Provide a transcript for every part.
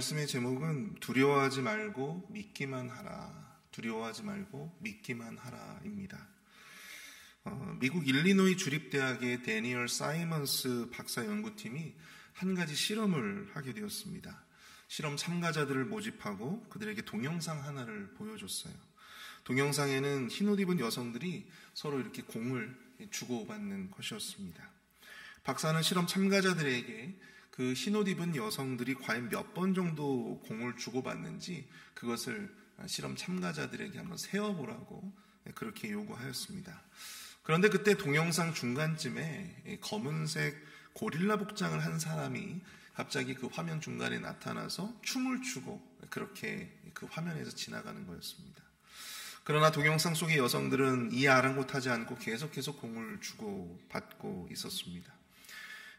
말씀의 제목은 두려워하지 말고 믿기만 하라. 두려워하지 말고 믿기만 하라입니다. 미국 일리노이 주립대학의 데니얼 사이먼스 박사 연구팀이 한 가지 실험을 하게 되었습니다. 실험 참가자들을 모집하고 그들에게 동영상 하나를 보여줬어요. 동영상에는 흰옷 입은 여성들이 서로 이렇게 공을 주고받는 것이었습니다. 박사는 실험 참가자들에게 그 흰옷 입은 여성들이 과연 몇 번 정도 공을 주고받는지 그것을 실험 참가자들에게 한번 세어보라고 그렇게 요구하였습니다. 그런데 그때 동영상 중간쯤에 검은색 고릴라 복장을 한 사람이 갑자기 그 화면 중간에 나타나서 춤을 추고 그렇게 그 화면에서 지나가는 거였습니다. 그러나 동영상 속의 여성들은 이 아랑곳하지 않고 계속해서 공을 주고받고 있었습니다.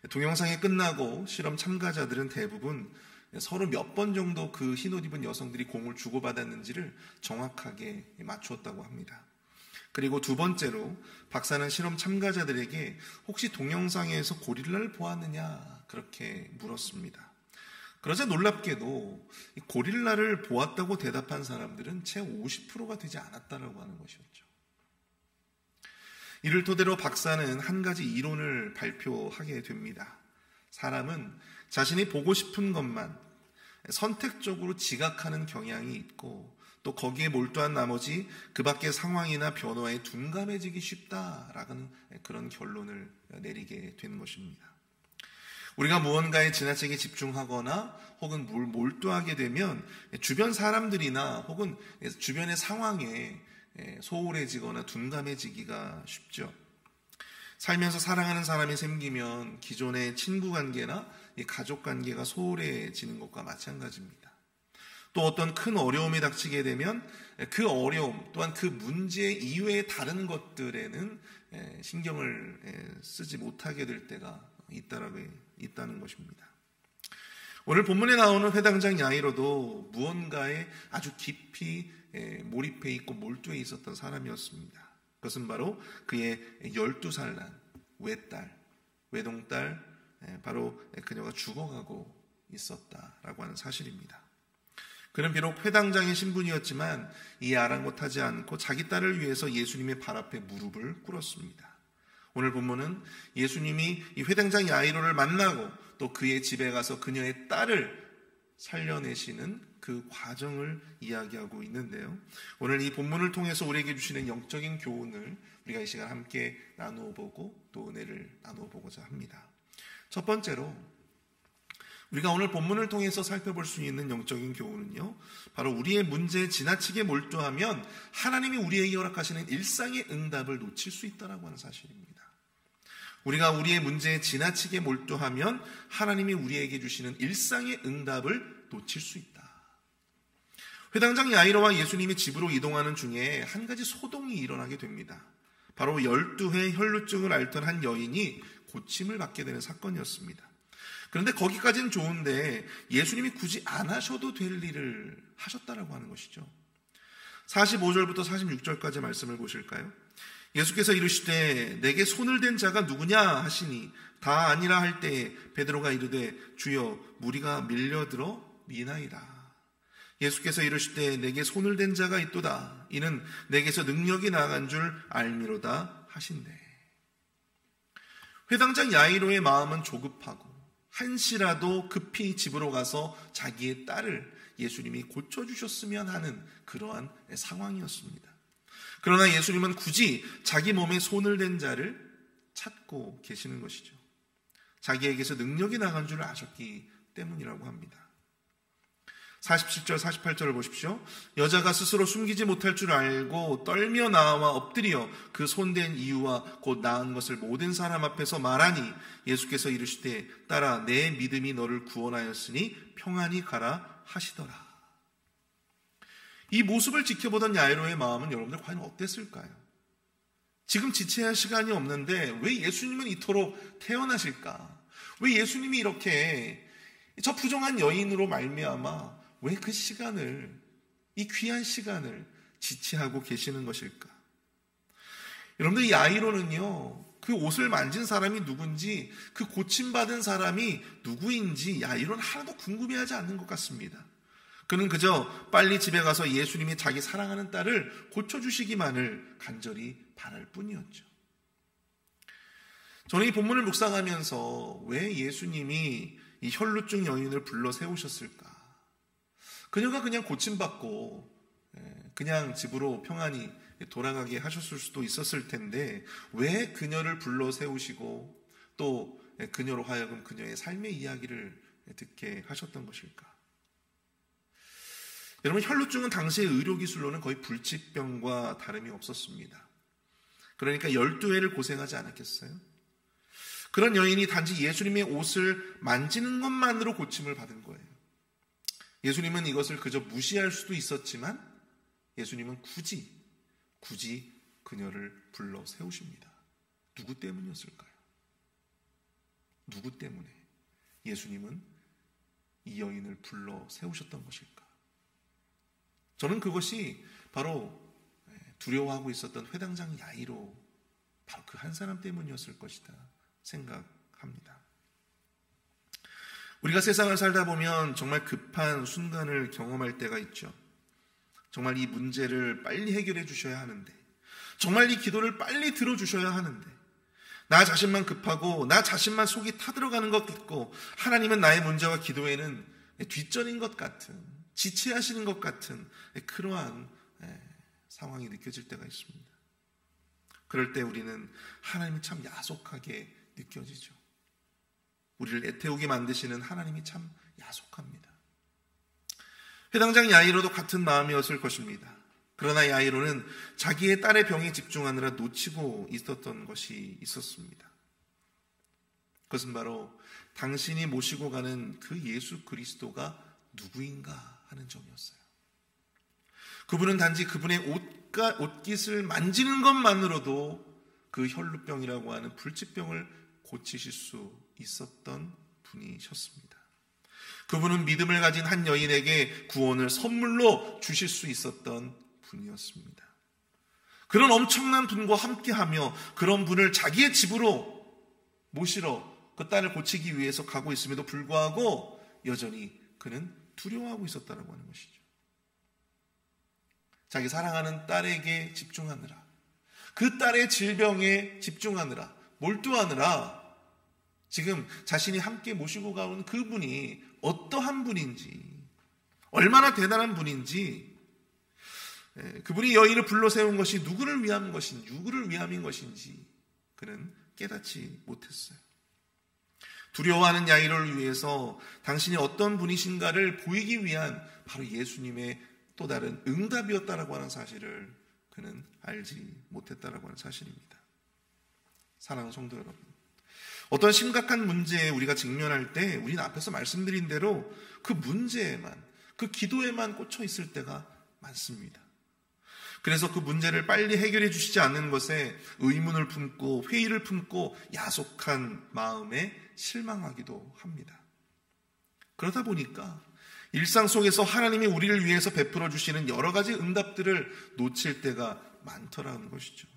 동영상이 끝나고 실험 참가자들은 대부분 서로 몇 번 정도 그 흰옷 입은 여성들이 공을 주고받았는지를 정확하게 맞추었다고 합니다. 그리고 두 번째로 박사는 실험 참가자들에게 혹시 동영상에서 고릴라를 보았느냐 그렇게 물었습니다. 그러자 놀랍게도 고릴라를 보았다고 대답한 사람들은 채 50%가 되지 않았다라고 하는 것이었죠. 이를 토대로 박사는 한 가지 이론을 발표하게 됩니다. 사람은 자신이 보고 싶은 것만 선택적으로 지각하는 경향이 있고 또 거기에 몰두한 나머지 그 밖의 상황이나 변화에 둔감해지기 쉽다라는 그런 결론을 내리게 된 것입니다. 우리가 무언가에 지나치게 집중하거나 혹은 몰두하게 되면 주변 사람들이나 혹은 주변의 상황에 소홀해지거나 둔감해지기가 쉽죠. 살면서 사랑하는 사람이 생기면 기존의 친구 관계나 가족 관계가 소홀해지는 것과 마찬가지입니다. 또 어떤 큰 어려움이 닥치게 되면 그 어려움 또한 그 문제 이외의 다른 것들에는 신경을 쓰지 못하게 될 때가 있다는 것입니다. 오늘 본문에 나오는 회당장 야이로도 무언가에 아주 깊이 몰입해 있고 몰두해 있었던 사람이었습니다. 그것은 바로 그의 12살 난 외동딸 바로 그녀가 죽어가고 있었다라고 하는 사실입니다. 그는 비록 회당장의 신분이었지만 이 아랑곳하지 않고 자기 딸을 위해서 예수님의 발 앞에 무릎을 꿇었습니다. 오늘 본문은 예수님이 이 회당장 야이로를 만나고 또 그의 집에 가서 그녀의 딸을 살려내시는 그 과정을 이야기하고 있는데요. 오늘 이 본문을 통해서 우리에게 주시는 영적인 교훈을 우리가 이 시간 함께 나누어 보고 또 은혜를 나누어 보고자 합니다. 첫 번째로 우리가 오늘 본문을 통해서 살펴볼 수 있는 영적인 교훈은요, 바로 우리의 문제에 지나치게 몰두하면 하나님이 우리에게 허락하시는 일상의 응답을 놓칠 수 있다고 하는 사실입니다. 우리가 우리의 문제에 지나치게 몰두하면 하나님이 우리에게 주시는 일상의 응답을 놓칠 수 있다. 회당장 야이로와 예수님이 집으로 이동하는 중에 한 가지 소동이 일어나게 됩니다. 바로 12회 혈루증을 앓던 한 여인이 고침을 받게 되는 사건이었습니다. 그런데 거기까지는 좋은데 예수님이 굳이 안 하셔도 될 일을 하셨다라고 하는 것이죠. 45절부터 46절까지 말씀을 보실까요? 예수께서 이르시되 내게 손을 댄 자가 누구냐 하시니 다 아니라 할 때에 베드로가 이르되 주여 무리가 밀려들어 미나이다. 예수께서 이르시되 내게 손을 댄 자가 있도다. 이는 내게서 능력이 나간 줄 알미로다 하신대. 회당장 야이로의 마음은 조급하고 한시라도 급히 집으로 가서 자기의 딸을 예수님이 고쳐주셨으면 하는 그러한 상황이었습니다. 그러나 예수님은 굳이 자기 몸에 손을 댄 자를 찾고 계시는 것이죠. 자기에게서 능력이 나간 줄 아셨기 때문이라고 합니다. 47절, 48절을 보십시오. 여자가 스스로 숨기지 못할 줄 알고 떨며 나와 엎드려 그 손댄 이유와 곧 나은 것을 모든 사람 앞에서 말하니 예수께서 이르시되 딸아 내 믿음이 너를 구원하였으니 평안히 가라 하시더라. 이 모습을 지켜보던 야이로의 마음은 여러분들 과연 어땠을까요? 지금 지체할 시간이 없는데 왜 예수님은 이토록 태어나실까? 왜 예수님이 이렇게 저 부정한 여인으로 말미암아 왜 그 시간을, 이 귀한 시간을 지체하고 계시는 것일까? 여러분들 이 야이로는요, 그 옷을 만진 사람이 누군지, 그 고침받은 사람이 누구인지 이런 하나도 궁금해하지 않는 것 같습니다. 그는 그저 빨리 집에 가서 예수님이 자기 사랑하는 딸을 고쳐주시기만을 간절히 바랄 뿐이었죠. 저는 이 본문을 묵상하면서 왜 예수님이 이 혈루증 여인을 불러 세우셨을까? 그녀가 그냥 고침받고 그냥 집으로 평안히 돌아가게 하셨을 수도 있었을 텐데 왜 그녀를 불러 세우시고 또 그녀로 하여금 그녀의 삶의 이야기를 듣게 하셨던 것일까? 여러분, 혈루증은 당시의 의료기술로는 거의 불치병과 다름이 없었습니다. 그러니까 12회를 고생하지 않았겠어요? 그런 여인이 단지 예수님의 옷을 만지는 것만으로 고침을 받은 거예요. 예수님은 이것을 그저 무시할 수도 있었지만 예수님은 굳이 그녀를 불러 세우십니다. 누구 때문이었을까요? 누구 때문에 예수님은 이 여인을 불러 세우셨던 것일까? 저는 그것이 바로 두려워하고 있었던 회당장 야이로 바로 그 한 사람 때문이었을 것이다 생각합니다. 우리가 세상을 살다 보면 정말 급한 순간을 경험할 때가 있죠. 정말 이 문제를 빨리 해결해 주셔야 하는데, 정말 이 기도를 빨리 들어주셔야 하는데, 나 자신만 급하고 나 자신만 속이 타들어가는 것 같고 하나님은 나의 문제와 기도에는 뒷전인 것 같은, 지체하시는 것 같은 그러한 상황이 느껴질 때가 있습니다. 그럴 때 우리는 하나님이 참 야속하게 느껴지죠. 우리를 애태우게 만드시는 하나님이 참 야속합니다. 회당장 야이로도 같은 마음이었을 것입니다. 그러나 야이로는 자기의 딸의 병에 집중하느라 놓치고 있었던 것이 있었습니다. 그것은 바로 당신이 모시고 가는 그 예수 그리스도가 누구인가 하는 점이었어요. 그분은 단지 그분의 옷깃을 만지는 것만으로도 그 혈루병이라고 하는 불치병을 고치실 수 있었던 분이셨습니다. 그분은 믿음을 가진 한 여인에게 구원을 선물로 주실 수 있었던 분이었습니다. 그런 엄청난 분과 함께하며 그런 분을 자기의 집으로 모시러 그 딸을 고치기 위해서 가고 있음에도 불구하고 여전히 그는 두려워하고 있었다는 것이죠. 자기 사랑하는 딸에게 집중하느라, 그 딸의 질병에 집중하느라, 몰두하느라 지금 자신이 함께 모시고 가온 그분이 어떠한 분인지, 얼마나 대단한 분인지, 그분이 여인을 불러 세운 것이 누구를 위한 것인지, 누구를 위함인 것인지 그는 깨닫지 못했어요. 두려워하는 야이로를 위해서 당신이 어떤 분이신가를 보이기 위한 바로 예수님의 또 다른 응답이었다라고 하는 사실을 그는 알지 못했다라고 하는 사실입니다. 사랑하는 성도 여러분, 어떤 심각한 문제에 우리가 직면할 때 우리는 앞에서 말씀드린 대로 그 문제에만, 그 기도에만 꽂혀 있을 때가 많습니다. 그래서 그 문제를 빨리 해결해 주시지 않는 것에 의문을 품고 회의를 품고 야속한 마음에 실망하기도 합니다. 그러다 보니까 일상 속에서 하나님이 우리를 위해서 베풀어 주시는 여러 가지 응답들을 놓칠 때가 많더라는 것이죠.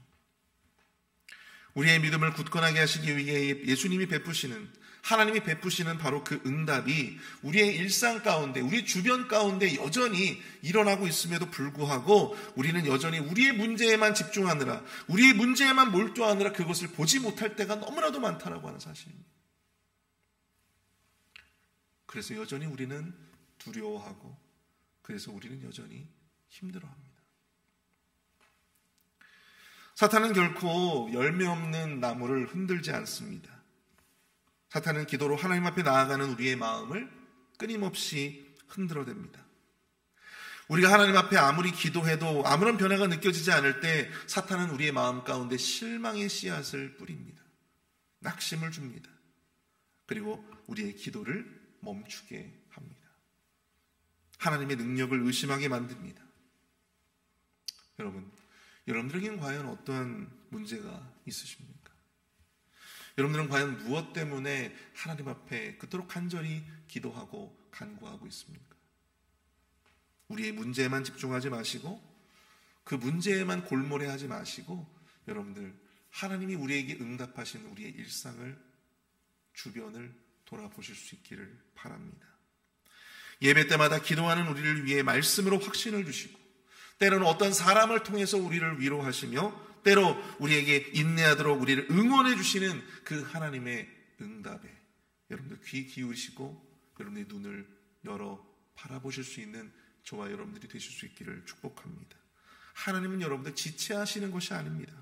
우리의 믿음을 굳건하게 하시기 위해 예수님이 베푸시는, 하나님이 베푸시는 바로 그 응답이 우리의 일상 가운데, 우리 주변 가운데 여전히 일어나고 있음에도 불구하고 우리는 여전히 우리의 문제에만 집중하느라, 우리의 문제에만 몰두하느라 그것을 보지 못할 때가 너무나도 많다라고 하는 사실입니다. 그래서 여전히 우리는 두려워하고, 그래서 우리는 여전히 힘들어합니다. 사탄은 결코 열매 없는 나무를 흔들지 않습니다. 사탄은 기도로 하나님 앞에 나아가는 우리의 마음을 끊임없이 흔들어댑니다. 우리가 하나님 앞에 아무리 기도해도 아무런 변화가 느껴지지 않을 때 사탄은 우리의 마음 가운데 실망의 씨앗을 뿌립니다. 낙심을 줍니다. 그리고 우리의 기도를 멈추게 합니다. 하나님의 능력을 의심하게 만듭니다. 여러분들에게는 과연 어떠한 문제가 있으십니까? 여러분들은 과연 무엇 때문에 하나님 앞에 그토록 간절히 기도하고 간구하고 있습니까? 우리의 문제에만 집중하지 마시고 그 문제에만 골몰해하지 마시고 여러분들 하나님이 우리에게 응답하신 우리의 일상을, 주변을 돌아보실 수 있기를 바랍니다. 예배 때마다 기도하는 우리를 위해 말씀으로 확신을 주시고, 때로는 어떤 사람을 통해서 우리를 위로하시며, 때로 우리에게 인내하도록 우리를 응원해 주시는 그 하나님의 응답에 여러분들 귀 기울이시고 여러분의 눈을 열어 바라보실 수 있는 저와 여러분들이 되실 수 있기를 축복합니다. 하나님은 여러분들 지체하시는 것이 아닙니다.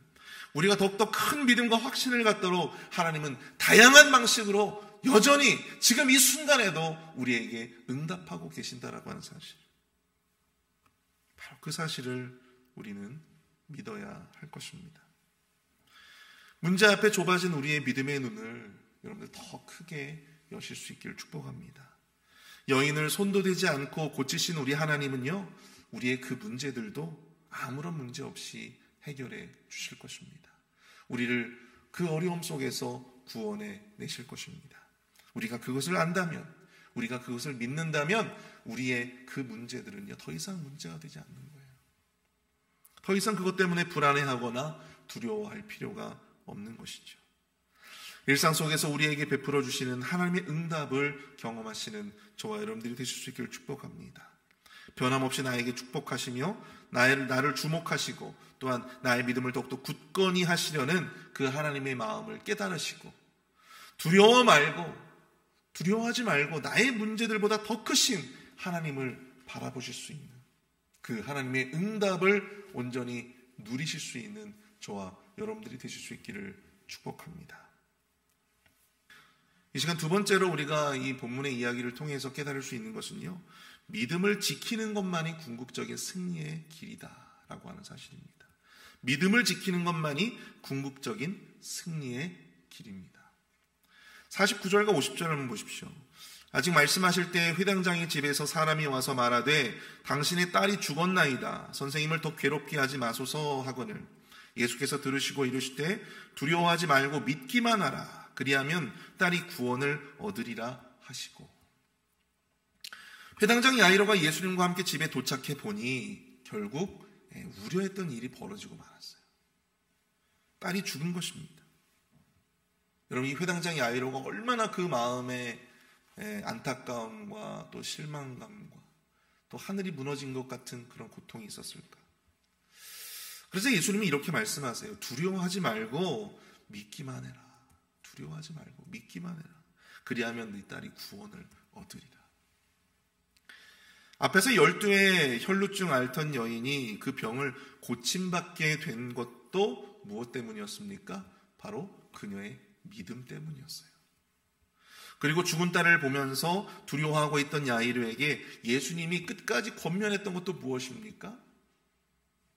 우리가 더욱더 큰 믿음과 확신을 갖도록 하나님은 다양한 방식으로 여전히 지금 이 순간에도 우리에게 응답하고 계신다라고 하는 사실, 바로 그 사실을 우리는 믿어야 할 것입니다. 문제 앞에 좁아진 우리의 믿음의 눈을 여러분들 더 크게 여실 수 있기를 축복합니다. 여인을 손도 대지 않고 고치신 우리 하나님은요, 우리의 그 문제들도 아무런 문제 없이 해결해 주실 것입니다. 우리를 그 어려움 속에서 구원해 내실 것입니다. 우리가 그것을 안다면, 우리가 그것을 믿는다면 우리의 그 문제들은요, 더 이상 문제가 되지 않는 거예요. 더 이상 그것 때문에 불안해하거나 두려워할 필요가 없는 것이죠. 일상 속에서 우리에게 베풀어 주시는 하나님의 응답을 경험하시는 저와 여러분들이 되실 수 있기를 축복합니다. 변함없이 나에게 축복하시며 나를 주목하시고 또한 나의 믿음을 더욱더 굳건히 하시려는 그 하나님의 마음을 깨달으시고, 두려워하지 말고 나의 문제들보다 더 크신 하나님을 바라보실 수 있는 그 하나님의 응답을 온전히 누리실 수 있는 저와 여러분들이 되실 수 있기를 축복합니다. 이 시간 두 번째로 우리가 이 본문의 이야기를 통해서 깨달을 수 있는 것은요, 믿음을 지키는 것만이 궁극적인 승리의 길이다라고 하는 사실입니다. 믿음을 지키는 것만이 궁극적인 승리의 길입니다. 49절과 50절을 한번 보십시오. 아직 말씀하실 때 회당장의 집에서 사람이 와서 말하되 당신의 딸이 죽었나이다. 선생님을 더 괴롭게 하지 마소서 하거늘 예수께서 들으시고 이르시되 두려워하지 말고 믿기만 하라. 그리하면 딸이 구원을 얻으리라 하시고. 회당장 야이로가 예수님과 함께 집에 도착해 보니 결국 우려했던 일이 벌어지고 말았어요. 딸이 죽은 것입니다. 여러분, 이 회당장 야이로가 얼마나 그 마음에 안타까움과 또 실망감과 또 하늘이 무너진 것 같은 그런 고통이 있었을까. 그래서 예수님이 이렇게 말씀하세요. 두려워하지 말고 믿기만 해라. 두려워하지 말고 믿기만 해라. 그리하면 네 딸이 구원을 얻으리라. 앞에서 12의 혈루증 앓던 여인이 그 병을 고침받게 된 것도 무엇 때문이었습니까? 바로 그녀의 믿음 때문이었어요. 그리고 죽은 딸을 보면서 두려워하고 있던 야이로에게 예수님이 끝까지 권면했던 것도 무엇입니까?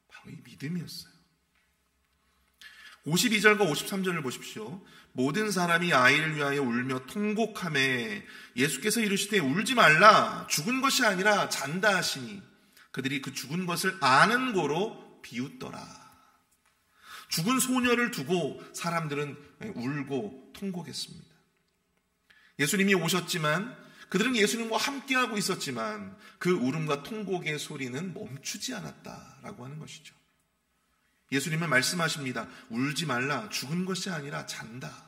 바로 이 믿음이었어요. 52절과 53절을 보십시오. 모든 사람이 아이를 위하여 울며 통곡하매 예수께서 이르시되 울지 말라. 죽은 것이 아니라 잔다 하시니 그들이 그 죽은 것을 아는 고로 비웃더라. 죽은 소녀를 두고 사람들은 울고 통곡했습니다. 예수님이 오셨지만, 그들은 예수님과 함께하고 있었지만 그 울음과 통곡의 소리는 멈추지 않았다라고 하는 것이죠. 예수님은 말씀하십니다. 울지 말라. 죽은 것이 아니라 잔다.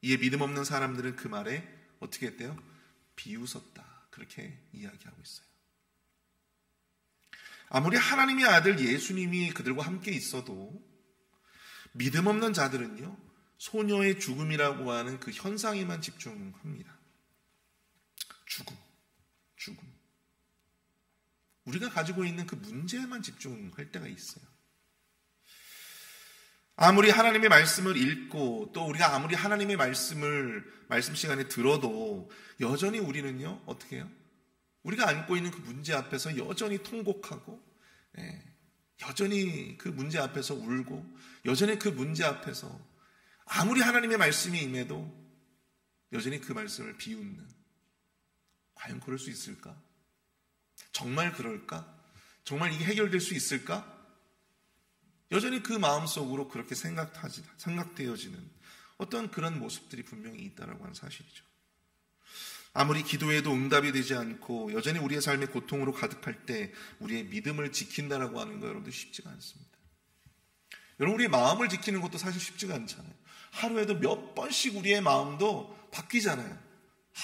이에 믿음 없는 사람들은 그 말에 어떻게 했대요? 비웃었다. 그렇게 이야기하고 있어요. 아무리 하나님의 아들 예수님이 그들과 함께 있어도 믿음 없는 자들은요, 소녀의 죽음이라고 하는 그 현상에만 집중합니다. 죽음. 우리가 가지고 있는 그 문제에만 집중할 때가 있어요. 아무리 하나님의 말씀을 읽고 또 우리가 아무리 하나님의 말씀 시간에 들어도 여전히 우리는요, 어떻게 해요? 우리가 안고 있는 그 문제 앞에서 여전히 통곡하고, 여전히 그 문제 앞에서 울고, 여전히 그 문제 앞에서 아무리 하나님의 말씀이 임해도 여전히 그 말씀을 비웃는, 과연 그럴 수 있을까? 정말 그럴까? 정말 이게 해결될 수 있을까? 여전히 그 마음속으로 그렇게 생각되어지는 어떤 그런 모습들이 분명히 있다라고 하는 사실이죠. 아무리 기도해도 응답이 되지 않고 여전히 우리의 삶의 고통으로 가득할 때 우리의 믿음을 지킨다라고 하는 거 여러분들 쉽지가 않습니다. 여러분, 우리의 마음을 지키는 것도 사실 쉽지가 않잖아요. 하루에도 몇 번씩 우리의 마음도 바뀌잖아요.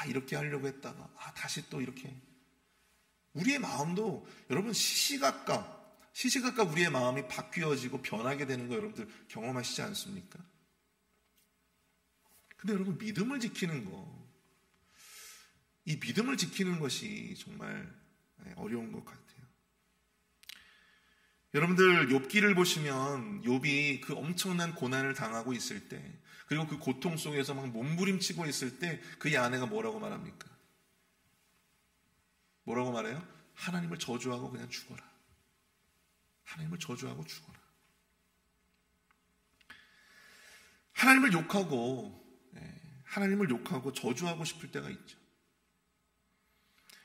이렇게 하려고 했다가 다시 또 이렇게. 우리의 마음도 여러분 시시각각 우리의 마음이 바뀌어지고 변하게 되는 거 여러분들 경험하시지 않습니까? 근데 여러분, 믿음을 지키는 거, 이 믿음을 지키는 것이 정말 어려운 것 같아요. 여러분들 욥기를 보시면 욥이 그 엄청난 고난을 당하고 있을 때, 그리고 그 고통 속에서 막 몸부림치고 있을 때 그의 아내가 뭐라고 말합니까? 뭐라고 말해요? 하나님을 저주하고 그냥 죽어라. 하나님을 저주하고 죽어라. 하나님을 욕하고 저주하고 싶을 때가 있죠.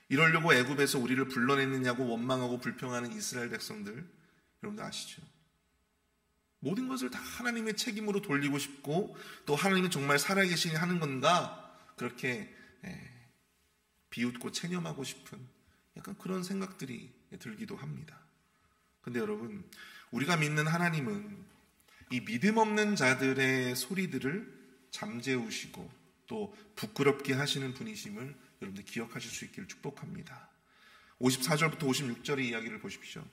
이러려고 애굽에서 우리를 불러냈느냐고 원망하고 불평하는 이스라엘 백성들, 여러분들 아시죠? 모든 것을 다 하나님의 책임으로 돌리고 싶고, 또 하나님이 정말 살아계시니 하는 건가, 그렇게 비웃고 체념하고 싶은 약간 그런 생각들이 들기도 합니다. 근데 여러분, 우리가 믿는 하나님은 이 믿음 없는 자들의 소리들을 잠재우시고 또 부끄럽게 하시는 분이심을 여러분들 기억하실 수 있기를 축복합니다. 54절부터 56절의 이야기를 보십시오.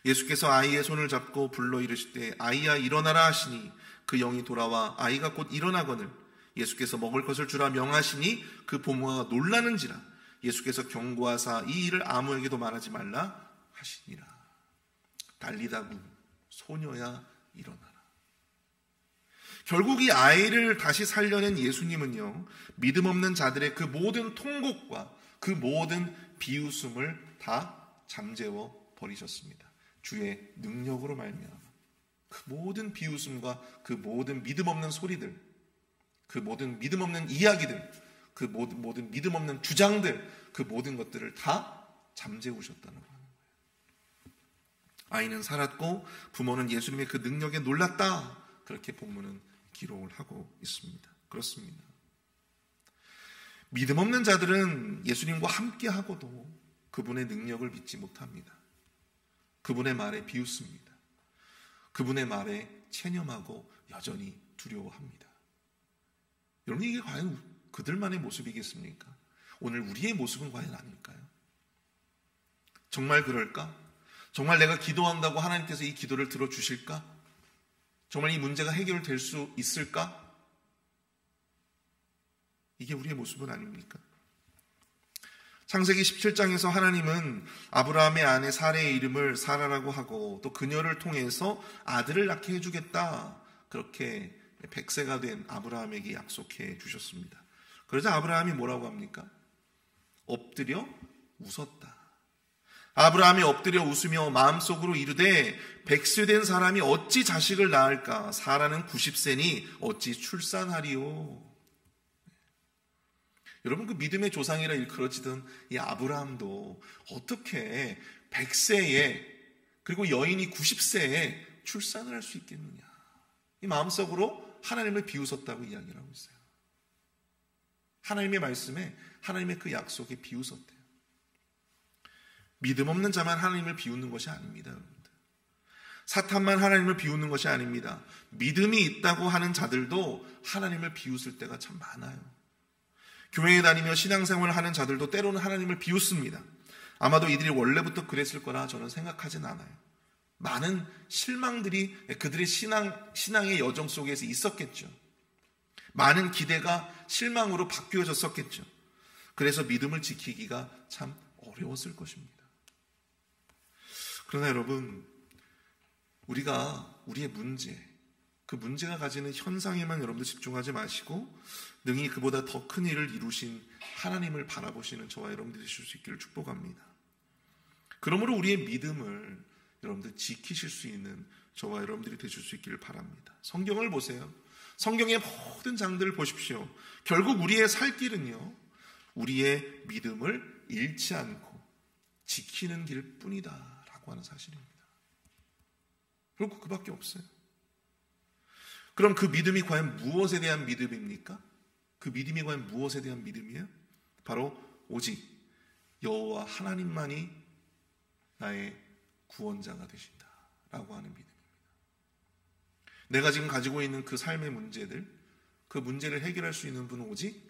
예수께서 아이의 손을 잡고 불러 이르시되 아이야 일어나라 하시니 그 영이 돌아와 아이가 곧 일어나거늘 예수께서 먹을 것을 주라 명하시니 그 부모가 놀라는지라 예수께서 경고하사 이 일을 아무에게도 말하지 말라 하시니라. 달리다구 소녀야 일어나라. 결국 이 아이를 다시 살려낸 예수님은요, 믿음 없는 자들의 그 모든 통곡과 그 모든 비웃음을 다 잠재워 버리셨습니다. 주의 능력으로 말미암아 그 모든 비웃음과 그 모든 믿음 없는 소리들, 그 모든 믿음 없는 이야기들, 그 모든 믿음 없는 주장들, 그 모든 것들을 다 잠재우셨다는 거예요. 아이는 살았고 부모는 예수님의 그 능력에 놀랐다. 그렇게 본문은 기록을 하고 있습니다. 그렇습니다. 믿음 없는 자들은 예수님과 함께 하고도 그분의 능력을 믿지 못합니다. 그분의 말에 비웃습니다. 그분의 말에 체념하고 여전히 두려워합니다. 여러분, 이게 과연 그들만의 모습이겠습니까? 오늘 우리의 모습은 과연 아닐까요? 정말 그럴까? 정말 내가 기도한다고 하나님께서 이 기도를 들어주실까? 정말 이 문제가 해결될 수 있을까? 이게 우리의 모습은 아닙니까? 창세기 17장에서 하나님은 아브라함의 아내 사레의 이름을 사라라고 하고 또 그녀를 통해서 아들을 낳게 해주겠다. 그렇게 100세가 된 아브라함에게 약속해 주셨습니다. 그러자 아브라함이 뭐라고 합니까? 엎드려 웃었다. 아브라함이 엎드려 웃으며 마음속으로 이르되 100세 된 사람이 어찌 자식을 낳을까? 사라는 90세니 어찌 출산하리요? 여러분, 그 믿음의 조상이라 일컬어지던 이 아브라함도 어떻게 100세에 그리고 여인이 90세에 출산을 할 수 있겠느냐? 이 마음속으로 하나님을 비웃었다고 이야기를 하고 있어요. 하나님의 말씀에 하나님의 그 약속에 비웃었대요. 믿음 없는 자만 하나님을 비웃는 것이 아닙니다, 여러분들. 사탄만 하나님을 비웃는 것이 아닙니다. 믿음이 있다고 하는 자들도 하나님을 비웃을 때가 참 많아요. 교회에 다니며 신앙생활을 하는 자들도 때로는 하나님을 비웃습니다. 아마도 이들이 원래부터 그랬을 거라 저는 생각하진 않아요. 많은 실망들이 그들의 신앙의 여정 속에서 있었겠죠. 많은 기대가 실망으로 바뀌어졌었겠죠. 그래서 믿음을 지키기가 참 어려웠을 것입니다. 그러나 여러분, 우리가 우리의 문제, 그 문제가 가지는 현상에만 여러분들 집중하지 마시고 능히 그보다 더 큰 일을 이루신 하나님을 바라보시는 저와 여러분들이 되실 수 있기를 축복합니다. 그러므로 우리의 믿음을 여러분들 지키실 수 있는 저와 여러분들이 되실 수 있기를 바랍니다. 성경을 보세요. 성경의 모든 장들을 보십시오. 결국 우리의 살 길은요, 우리의 믿음을 잃지 않고 지키는 길뿐이다 라고 하는 사실입니다. 결국 그밖에 없어요. 그럼 그 믿음이 과연 무엇에 대한 믿음입니까? 그 믿음이 과연 무엇에 대한 믿음이에요? 바로 오직 여호와 하나님만이 나의 구원자가 되신다 라고 하는 믿음입니다. 내가 지금 가지고 있는 그 삶의 문제들, 그 문제를 해결할 수 있는 분은 오직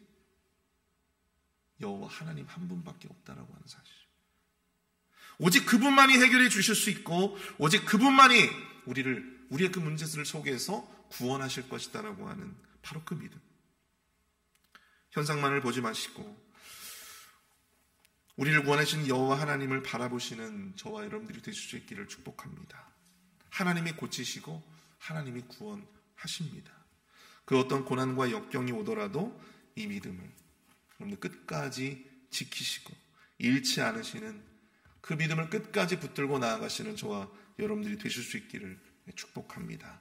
여호와 하나님 한 분밖에 없다라고 하는 사실. 오직 그분만이 해결해 주실 수 있고 오직 그분만이 우리의 그 문제들 속에서 구원하실 것이다라고 하는 바로 그 믿음. 현상만을 보지 마시고 우리를 구원하시는 여호와 하나님을 바라보시는 저와 여러분들이 되실 수 있기를 축복합니다. 하나님이 고치시고 하나님이 구원하십니다. 그 어떤 고난과 역경이 오더라도 이 믿음을 여러분들 끝까지 지키시고 잃지 않으시는 그 믿음을 끝까지 붙들고 나아가시는 저와 여러분들이 되실 수 있기를 축복합니다.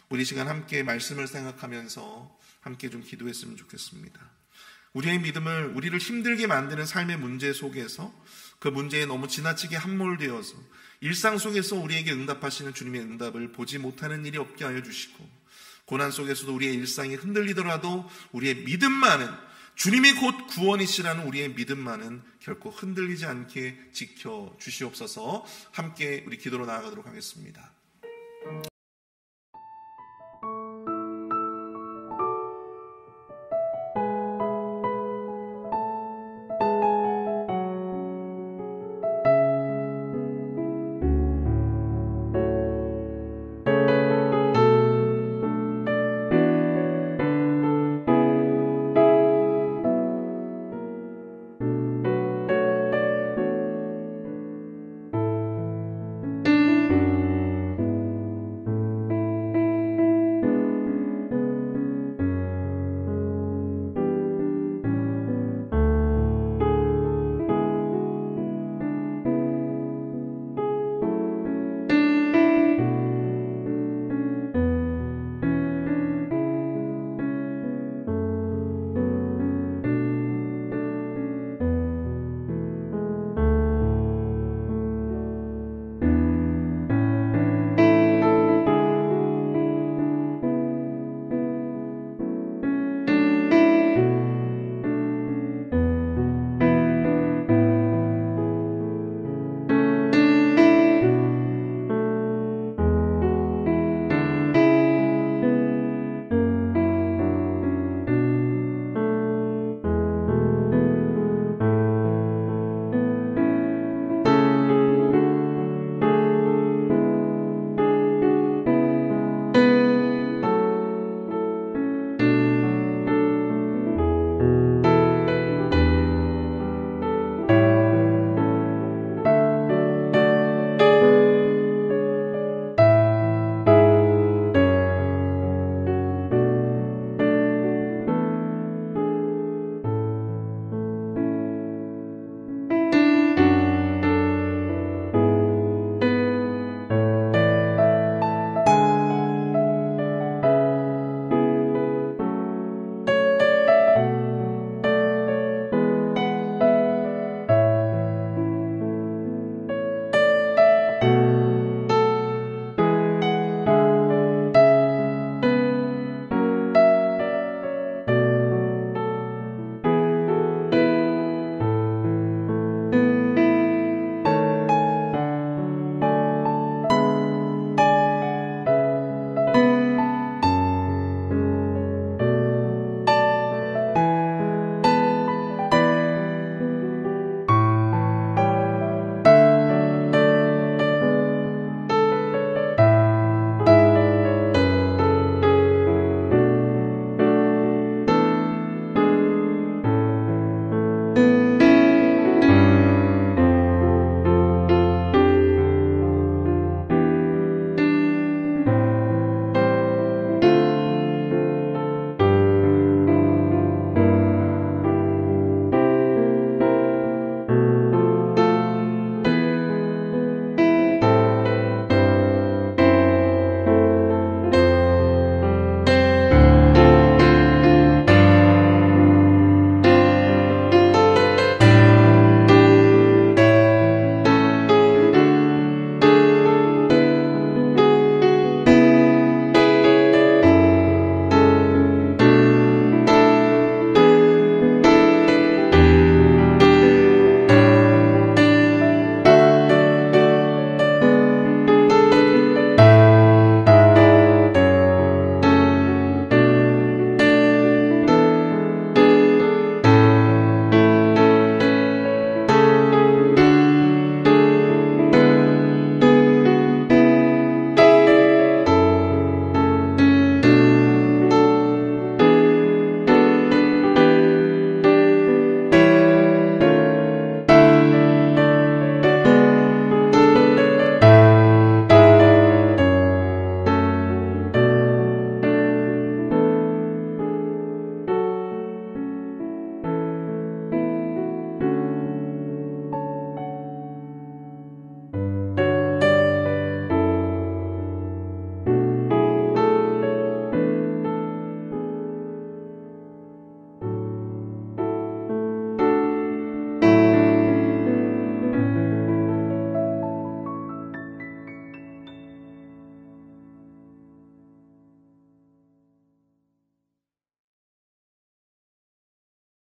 우리 시간 함께 말씀을 생각하면서 함께 좀 기도했으면 좋겠습니다. 우리의 믿음을 우리를 힘들게 만드는 삶의 문제 속에서 그 문제에 너무 지나치게 함몰되어서 일상 속에서 우리에게 응답하시는 주님의 응답을 보지 못하는 일이 없게 하여 주시고 고난 속에서도 우리의 일상이 흔들리더라도 우리의 믿음만은 주님이 곧 구원이시라는 우리의 믿음만은 결코 흔들리지 않게 지켜주시옵소서. 함께 우리 기도로 나아가도록 하겠습니다.